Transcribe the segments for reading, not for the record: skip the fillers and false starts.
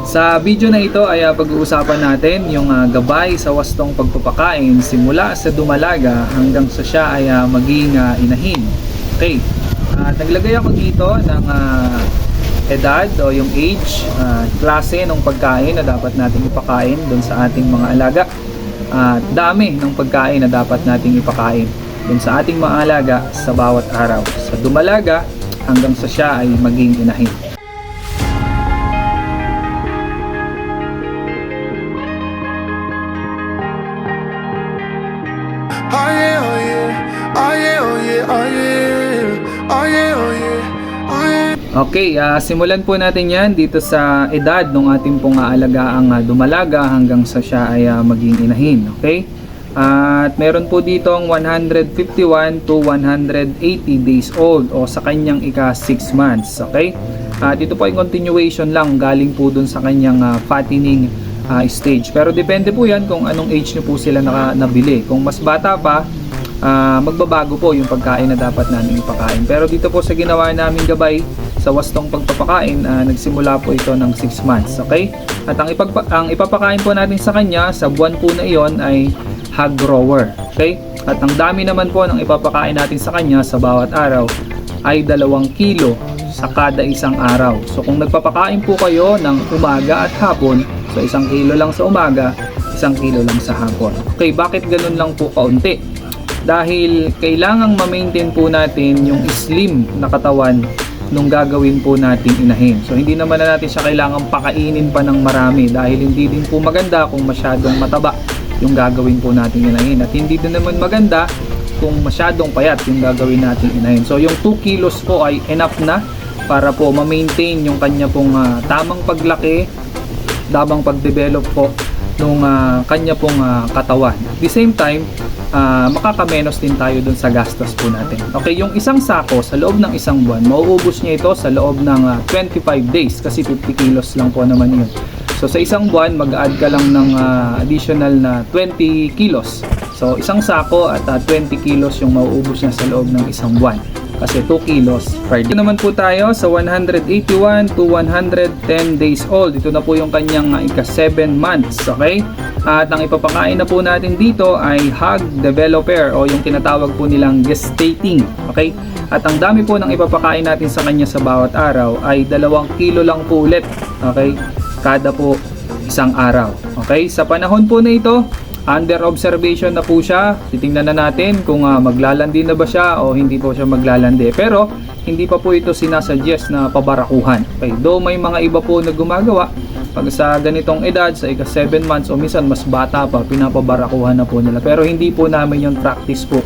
Sa video na ito ay pag-uusapan natin yung gabay sa wastong pagpapakain simula sa dumalaga hanggang sa siya ay maging inahin. Okay. At naglagay ako dito ng edad o yung age, klase ng pagkain na dapat nating ipakain doon sa ating mga alaga. At dami ng pagkain na dapat nating ipakain doon sa ating mga alaga sa bawat araw. Sa dumalaga hanggang sa siya ay maging inahin. Okay, simulan po natin yan dito sa edad ng ating pong aalagaang dumalaga hanggang sa siya ay maging inahin. Okay? At meron po dito ang 151 to 180 days old o sa kanyang ika 6 months. Okay? Dito po ay continuation lang galing po dun sa kanyang fattening stage. Pero depende po yan kung anong age nyo po sila nabili. Kung mas bata pa, magbabago po yung pagkain na dapat namin ipakain. Pero dito po sa ginawa namin gabay sa wastong pagpapakain, nagsimula po ito ng 6 months. Okay? At ang ipapakain po natin sa kanya sa buwan po na iyon ay hog grower. Okay? At ang dami naman po ng ipapakain natin sa kanya sa bawat araw ay 2 kilo sa kada isang araw. So kung nagpapakain po kayo ng umaga at hapon, so 1 kilo lang sa umaga, 1 kilo lang sa hapon. Okay, bakit ganun lang po kaunti? Dahil kailangang ma-maintain po natin yung slim na katawan nung gagawin po nating inahin. So hindi naman na natin siya kailangang pakainin pa ng marami dahil hindi din po maganda kung masyadong mataba yung gagawin po nating inahin. At hindi din naman maganda kung masyadong payat yung gagawin nating inahin. So yung 2 kilos po ay enough na para po ma-maintain yung kanya pong tamang paglaki, tamang pag-develop po nung kanya pong katawan. At the same time, makakamenos din tayo dun sa gastos po natin. Okay, yung isang sako sa loob ng isang buwan, mauubos niya ito sa loob ng 25 days kasi 50 kilos lang po naman yun. So sa isang buwan, mag-add ka lang ng additional na 20 kilos. So isang sako at 20 kilos yung mauubos niya sa loob ng isang buwan. Kasi 2 kilos per day. Ito naman po tayo sa 181 to 110 days old. Ito na po yung kanyang ika 7 months. Okay? At ang ipapakain na po natin dito ay hog developer o yung tinatawag po nilang gestating. Okay? At ang dami po ng ipapakain natin sa kanya sa bawat araw ay 2 kilo lang po ulit. Okay? Kada po isang araw. Okay? Sa panahon po na ito, under observation na po siya. Titingnan na natin kung maglalandi na ba siya o hindi po siya maglalandi. Pero hindi pa po ito sinasuggest na pabarakuhan. Okay? Though may mga iba po na gumagawa, pag sa ganitong edad, sa ika 7 months o minsan mas bata pa, pinapabarakuhan na po nila. Pero hindi po namin yung practice po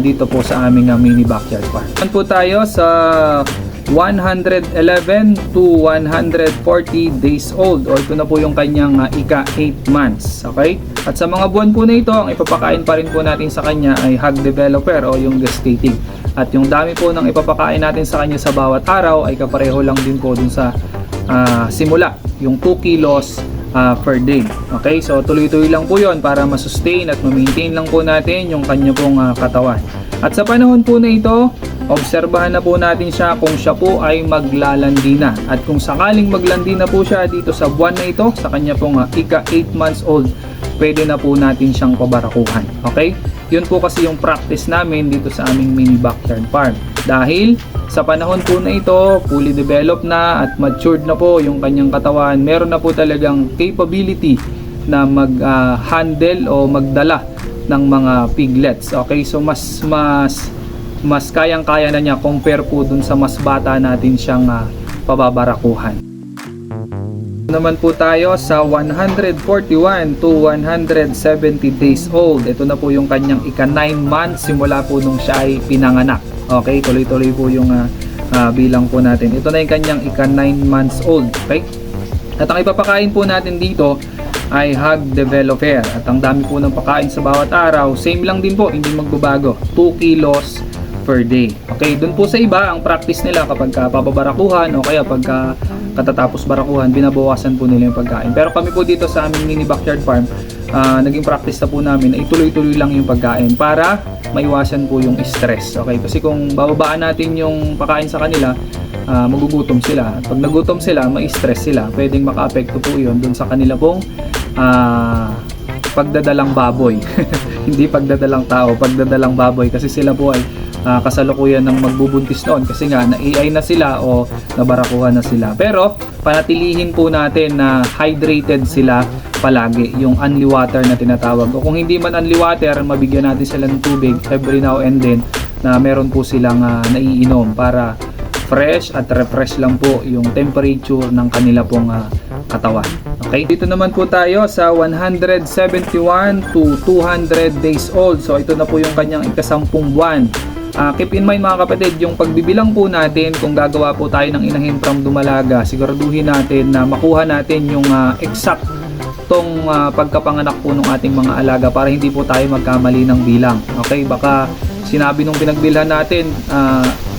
dito po sa aming mini backyard farm. Yan po tayo sa 111 to 140 days old o ito na po yung kanyang ika 8 months. Okay? At sa mga buwan po na ito, ang ipapakain pa rin po natin sa kanya ay hog developer o yung gestating. At yung dami po ng ipapakain natin sa kanya sa bawat araw ay kapareho lang din po dun sa simula, yung 2 kilos per day. Okay? So tuloy-tuloy lang po yon para masustain at ma-maintain lang po natin yung kanya pong katawan. At sa panahon po na ito, obserbahan na po natin siya kung siya po ay maglalandi na. At kung sakaling maglandi na po siya dito sa buwan na ito, sa kanya pong ika 8 months old, pwede na po natin siyang pabarakuhan. Okay? Yun po kasi yung practice namin dito sa aming mini backyard farm. Dahil sa panahon po na ito, fully developed na at matured na po yung kanyang katawan. Meron na po talagang capability na mag-handle o magdala ng mga piglets. Okay? So mas kayang-kaya na niya compare po dun sa mas bata natin siyang pababarakuhan. Naman po tayo sa 141 to 170 days old. Ito na po yung kanyang ika 9 months simula po nung siya ay pinanganak. Okay, tuloy-tuloy po yung bilang po natin. Ito na yung kanyang ika 9 months old. Okay? At ang ipapakain po natin dito ay hog developer. At ang dami po ng pakain sa bawat araw, same lang din po, hindi magbabago. 2 kilos per day. Okay, dun po sa iba, ang practice nila kapag papabarakuhan o kaya pagka katatapos barakuhan, binabawasan po nila yung pagkain. Pero kami po dito sa aming mini backyard farm, naging practice na po namin na ituloy-tuloy lang yung pagkain para maiwasan po yung stress. Okay, kasi kung bababaan natin yung pagkain sa kanila, magugutom sila. At pag nagutom sila, ma-stress sila. Pwedeng maka-apekto po yun dun sa kanila pong pagdadalang baboy. Hindi pagdadalang tao, pagdadalang baboy, kasi sila po ay kasalukuyan ng magbubuntis noon kasi nga na-AI na sila o nabarakuhan na sila. Pero panatilihin po natin na hydrated sila palagi, yung only water na tinatawag. O kung hindi man only water, mabigyan natin sila ng tubig every now and then na meron po silang naiinom para fresh at refresh lang po yung temperature ng kanila pong katawan. Okay, dito naman po tayo sa 171 to 200 days old. So ito na po yung kanyang ikasampung buwan. Keep in mind mga kapatid, yung pagbibilang po natin, kung gagawa po tayo ng inahin from dumalaga, siguraduhin natin na makuha natin yung exact tong pagkapanganak po ng ating mga alaga para hindi po tayo magkamali ng bilang. Okay, baka sinabi nung pinagbilhan natin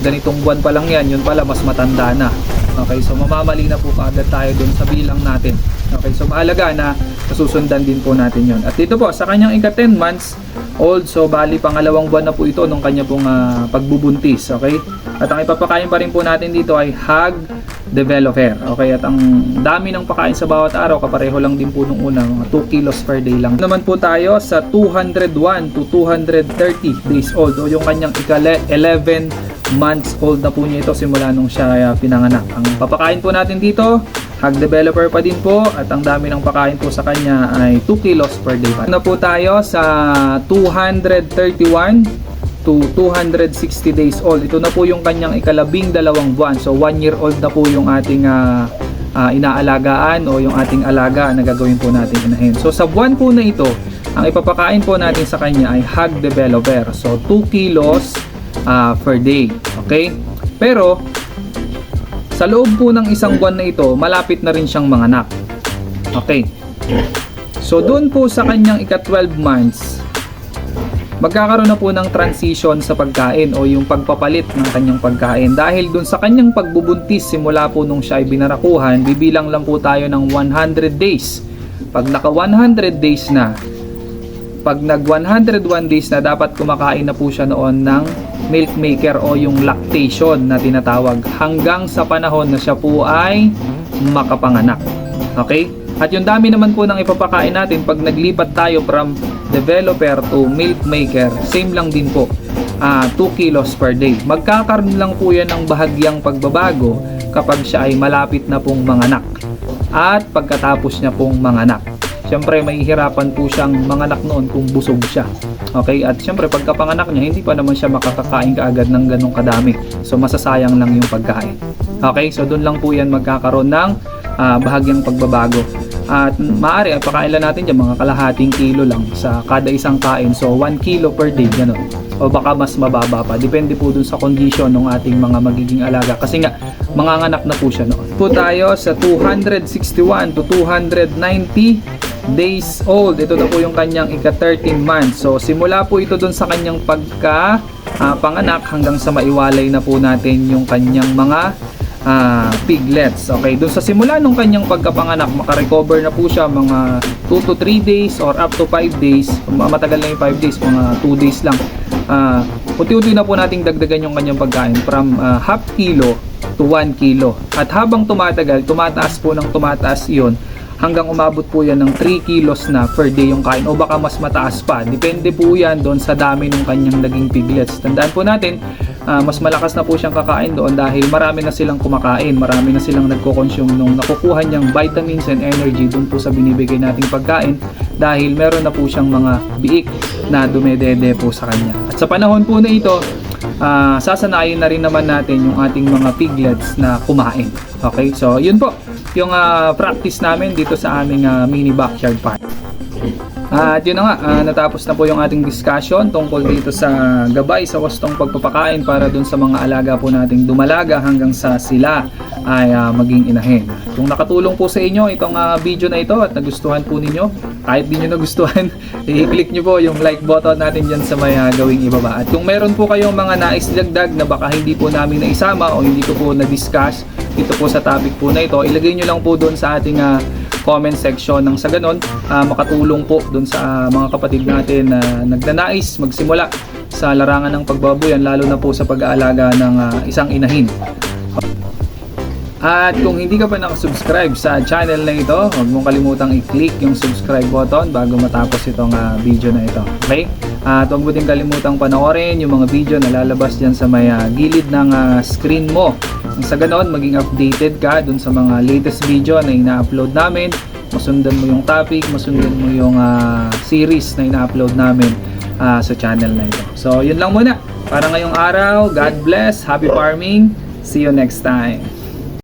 ganitong buwan pa lang yan, yun pala mas matanda na. Okay, so mamamali na po kaagad tayo dun sa bilang natin. Okay, so mahalaga na susundan din po natin yon. At dito po sa kanyang ika 10 months old, so bali pangalawang buwan na po ito nung kanya pong pagbubuntis. Okay, at ang ipapakain pa rin po natin dito ay hog developer. Okay, at ang dami ng pakain sa bawat araw, kapareho lang din po nung una, mga 2 kilos per day lang. Naman po tayo sa 201 to 230 days old, o yung kanyang ika 11 months old na po niya ito simula nung siya pinanganak. Ang papakain po natin dito, hog developer pa din po, at ang dami ng pakain po sa kanya ay 2 kilos per day. Na po tayo sa 231 to 260 days old. Ito na po yung kanyang ikalabing dalawang buwan. So 1 year old na po yung ating inaalagaan o yung ating alaga na gagawin po natin inahin. So sa buwan po na ito, ang ipapakain po natin sa kanya ay hog developer. So 2 kilos per day. Okay? Pero sa loob po ng isang buwan na ito, malapit na rin siyang manganak. Okay. So doon po sa kanyang ika 12 months, magkakaroon na po ng transition sa pagkain o yung pagpapalit ng kanyang pagkain. Dahil doon sa kanyang pagbubuntis simula po nung siya ay binarakuhan, bibilang lang po tayo ng 100 days. Pag naka 100 days na, pag nag 101 days na, dapat kumakain na po siya noon ng milk maker o yung lactation na tinatawag, hanggang sa panahon na siya po ay makapanganak. Okay? At yung dami naman po ng ipapakain natin pag naglipat tayo from developer to milk maker, same lang din po, 2 kilos per day. Magkakaroon lang po yan ng bahagyang pagbabago kapag siya ay malapit na pong manganak at pagkatapos niya pong manganak. Siyempre mahihirapan po siyang manganak noon kung busog siya. Okay, at siyempre pagkapanganak niya, hindi pa naman siya makakakain kaagad ng ganong kadami. So masasayang lang yung pagkain. Okay, so doon lang po yan magkakaroon ng bahagyang pagbabago. At maaari ay pakailan natin dyan mga kalahating kilo lang sa kada isang kain. So 1 kilo per day, gano'n. O baka mas mababa pa. Depende po dun sa condition ng ating mga magiging alaga. Kasi nga, manganganak na po siya noon. Po tayo sa 261 to 290 days old. Ito na po yung kanyang ika 13 months. So simula po ito dun sa kanyang pagka panganak hanggang sa maiwalay na po natin yung kanyang mga piglets. Okay, doon sa simula nung kanyang pagkapanganak, makarecover na po siya mga 2 to 3 days or up to 5 days. Matagal na yung 5 days, mga 2 days lang. Unti-unti na po nating dagdagan yung kanyang pagkain from half kilo to 1 kilo. At habang tumatagal, tumataas po ng tumataas iyon hanggang umabot po yan ng 3 kilos na per day yung kain, o baka mas mataas pa. Depende po yan doon sa dami ng kanyang naging piglets. Tandaan po natin, mas malakas na po siyang kakain doon dahil marami na silang kumakain, marami na silang nagko-consume nung nakukuha niyang vitamins and energy doon po sa binibigay nating pagkain, dahil meron na po siyang mga biik na dumedede po sa kanya. At sa panahon po na ito, sasanayin na rin naman natin yung ating mga piglets na kumain. Okay, so yun po yung practice namin dito sa aming mini backyard farm. At yun na nga, natapos na po yung ating discussion tungkol dito sa gabay sa wastong pagpapakain para dun sa mga alaga po nating dumalaga hanggang sa sila ay maging inahin. Kung nakatulong po sa inyo itong video na ito at nagustuhan po ninyo, kahit di nyo nagustuhan, i-click nyo po yung like button natin dyan sa may gawing ibaba. At kung meron po kayong mga nais dagdag na baka hindi po namin naisama o hindi ko po na-discuss dito po sa topic po na ito, ilagay nyo lang po doon sa ating comment section nang sa ganon makatulong po doon sa mga kapatid natin na nagnanais magsimula sa larangan ng pagbabuyan, lalo na po sa pag-aalaga ng isang inahin. At kung hindi ka pa nakasubscribe sa channel na ito, huwag mong kalimutang i-click yung subscribe button bago matapos itong video na ito. Okay? At huwag mo din kalimutang panoorin yung mga video na lalabas dyan sa may gilid ng screen mo. Sa ganon, maging updated ka dun sa mga latest video na ina-upload namin. Masundan mo yung topic, masundan mo yung series na ina-upload namin sa channel na ito. So, yun lang muna. Para ngayong araw, God bless, happy farming, see you next time.